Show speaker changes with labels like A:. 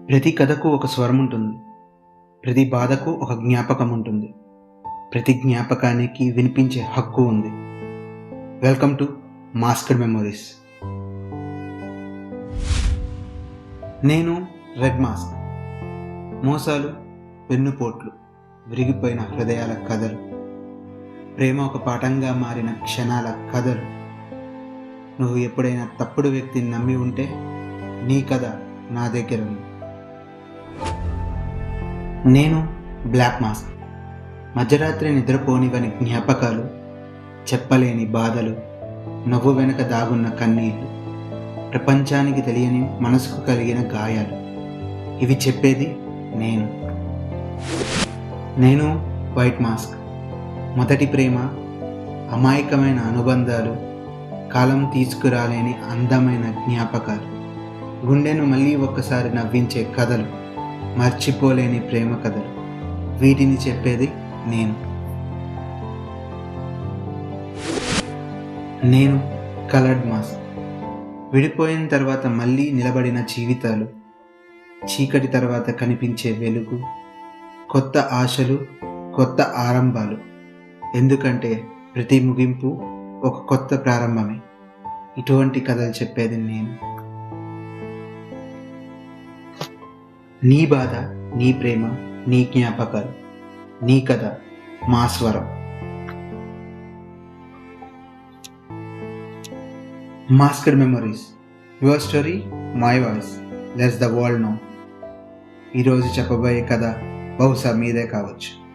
A: ప్రతి కథకు ఒక స్వరం ఉంటుంది. ప్రతి బాధకు ఒక జ్ఞాపకం ఉంటుంది. ప్రతి జ్ఞాపకానికి వినిపించే హక్కు ఉంది. Welcome to masked memories. నేను రెడ్ మాస్క్. మోసాలు, వెన్నుపోట్లు, విరిగిపోయిన హృదయాల కథలు, ప్రేమ ఒక పాఠంగా మారిన క్షణాల కథలు. నువ్వు ఎప్పుడైనా తప్పుడు వ్యక్తిని నమ్మి ఉంటే నీ కథ నా దగ్గర ఉంది. నేను బ్లాక్ మాస్క్. మధ్యరాత్రి నిద్రపోనివని జ్ఞాపకాలు, చెప్పలేని బాధలు, నవ్వు వెనక దాగున్న కన్నీళ్లు, ప్రపంచానికి తెలియని మనసుకు కలిగిన గాయాలు. ఇవి చెప్పేది నేను. నేను వైట్ మాస్క్. మొదటి ప్రేమ, అమాయకమైన అనుబంధాలు, కాలం తీసుకురాలేని అందమైన జ్ఞాపకాలు, గుండెను మళ్ళీ ఒక్కసారి నవ్వించే కథలు, మర్చిపోలేని ప్రేమ కథలు. వీటిని చెప్పేది నేను. నేను కలర్డ్ మాస్క్. విడిపోయిన తర్వాత మళ్ళీ నిలబడిన జీవితాలు, చీకటి తర్వాత కనిపించే వెలుగు, కొత్త ఆశలు, కొత్త ఆరంభాలు. ఎందుకంటే ప్రతి ముగింపు ఒక కొత్త ప్రారంభమే. ఇటువంటి కథలు చెప్పేది నేను. నీ బాధ, నీ ప్రేమ, నీ జ్ఞాపకాలు, నీ కథ, మా స్వరం. Masked memories. Your story, my voice. Let's the world know. ఈరోజు చెప్పబోయే కథ బహుశా మీదే కావచ్చు.